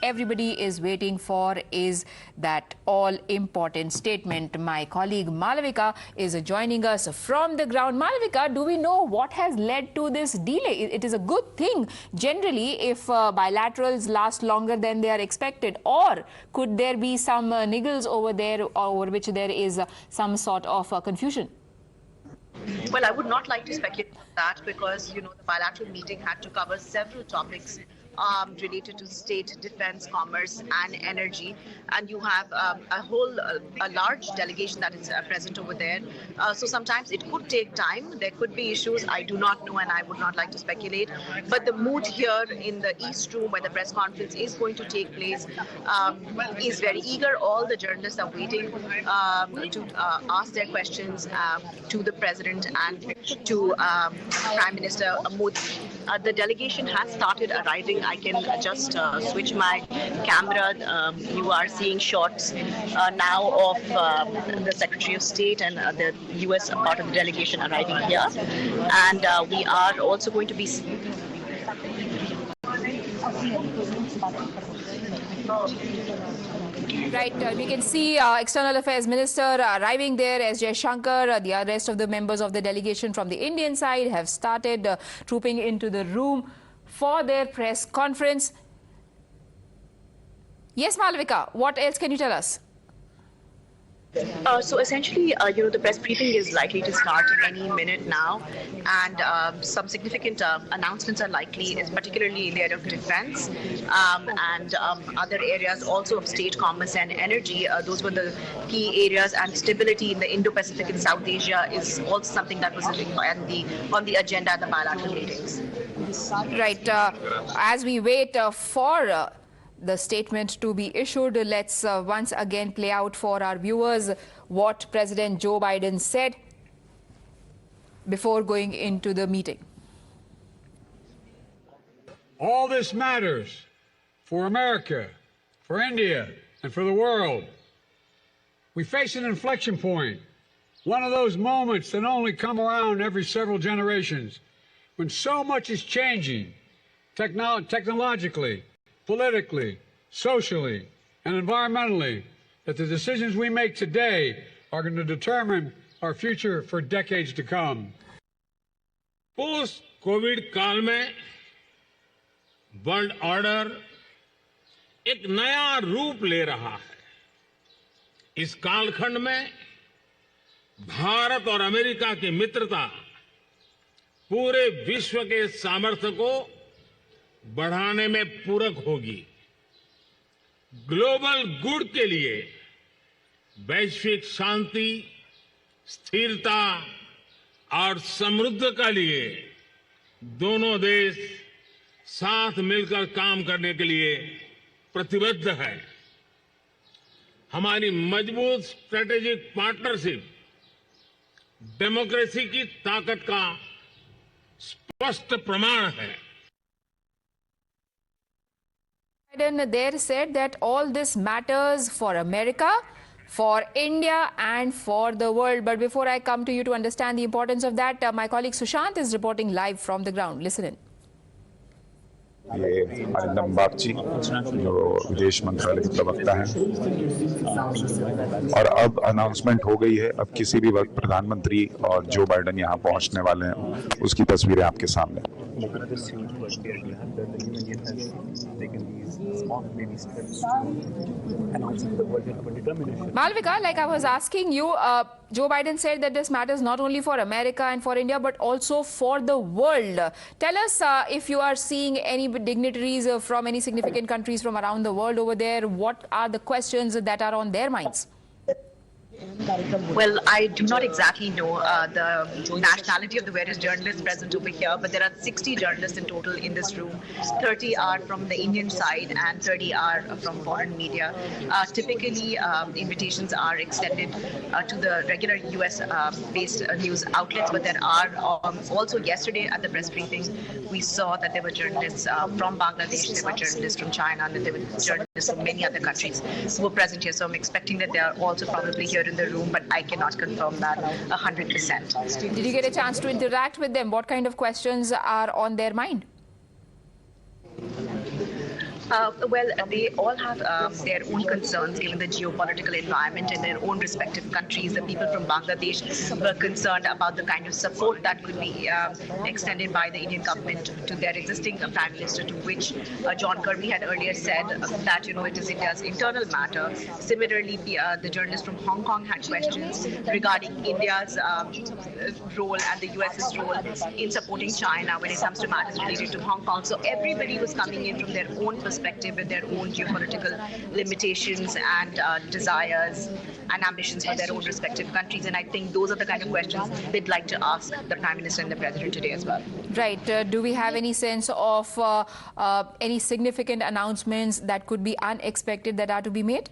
everybody is waiting for is that all-important statement. My colleague Malavika is joining us from the ground. Malavika, do we know what has led to this delay? It is a good thing generally if bilaterals last longer than they are expected, or could there be some niggles over there over which there is some sort of confusion? Well, I would not like to speculate on that because, the bilateral meeting had to cover several topics related to state, defense, commerce, and energy. And you have a large delegation that is present over there. So sometimes it could take time. There could be issues. I do not know, and I would not like to speculate. But the mood here in the East Room, where the press conference is going to take place, is very eager. All the journalists are waiting to ask their questions to the President and to Prime Minister Modi. The delegation has started arriving. I can just switch my camera. You are seeing shots now of the Secretary of State and the U.S. part of the delegation arriving here. And we are also going to be... Right, we can see External Affairs Minister arriving there as Jaishankar. The rest of the members of the delegation from the Indian side have started trooping into the room for their press conference. Yes, Malavika, what else can you tell us? So essentially, the press briefing is likely to start any minute now, and some significant announcements are likely, particularly in the area of defense and other areas also of state, commerce, and energy. Those were the key areas, and stability in the Indo-Pacific and South Asia is also something that was on the agenda at the bilateral meetings. Right. As we wait for the statement to be issued, let's once again play out for our viewers what President Joe Biden said before going into the meeting. All this matters for America, for India, and for the world. We face an inflection point, one of those moments that only come around every several generations, when so much is changing technologically, politically, socially, and environmentally, that the decisions we make today are going to determine our future for decades to come. Post Covid काल में world order एक नया रूप ले रहा है। इस कालखंड में भारत और अमेरिका की मित्रता पूरे विश्व के सामर्थ्य को बढ़ाने में पूरक होगी। ग्लोबल गुड के लिए वैश्विक शांति, स्थिरता और समृद्धि के लिए दोनों देश साथ मिलकर काम करने के लिए प्रतिबद्ध है। हमारी मजबूत स्ट्रेटेजिक पार्टनरशिप डेमोक्रेसी की ताकत का स्पष्ट प्रमाण है। Biden there said that all this matters for America, for India, and for the world. But before I come to you to understand the importance of that, my colleague Sushant is reporting live from the ground. Listen in. ये अरिंदम बागची जो विदेश मंत्रालय के प्रवक्ता हैं, और अब announcement हो गई है। अब किसी भी वक्त प्रधानमंत्री और जो बाइडन यहाँ पहुँचने वाले हैं, उसकी तस्वीरें आपके सामने। Malavika, like I was asking you, Joe Biden said that this matters not only for America and for India, but also for the world. Tell us if you are seeing any dignitaries from any significant countries from around the world over there. What are the questions that are on their minds? Well, I do not exactly know the nationality of the various journalists present over here, but there are 60 journalists in total in this room. 30 are from the Indian side and 30 are from foreign media. Typically, invitations are extended to the regular US-based news outlets, but there are also yesterday at the press briefing, we saw that there were journalists from Bangladesh, there were journalists from China, and there were journalists from many other countries who were present here. So I'm expecting that they are also probably here in the room, but I cannot confirm that 100%. Did you get a chance to interact with them? What kind of questions are on their mind? Well, they all have their own concerns given the geopolitical environment in their own respective countries. The people from Bangladesh were concerned about the kind of support that could be extended by the Indian government to their existing Prime Minister, to which John Kirby had earlier said that, it is India's internal matter. Similarly, the journalists from Hong Kong had questions regarding India's role and the US's role in supporting China when it comes to matters related to Hong Kong. So everybody was coming in from their own perspective with their own geopolitical limitations and desires and ambitions for their own respective countries. And I think those are the kind of questions they'd like to ask the Prime Minister and the President today as well. Right. Do we have any sense of any significant announcements that could be unexpected that are to be made?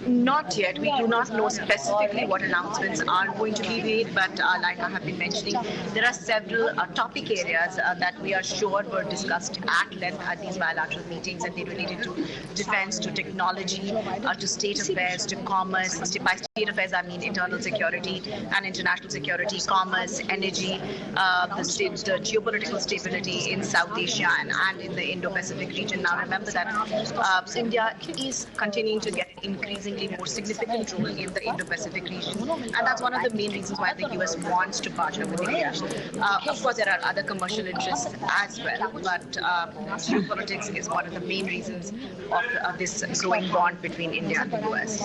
Not yet. We do not know specifically what announcements are going to be made, but like I have been mentioning, there are several topic areas that we are sure were discussed at length at these bilateral meetings, and they related to defense, to technology, to state affairs, to commerce. By state affairs, I mean internal security and international security, commerce, energy, the geopolitical stability in South Asia and in the Indo-Pacific region. Now, remember that India is continuing to get increasingly more significant role in the Indo-Pacific region, and that's one of the main reasons why the US wants to partner with India. Of course, there are other commercial interests as well, but geopolitics is one of the main reasons of this growing bond between India and the US.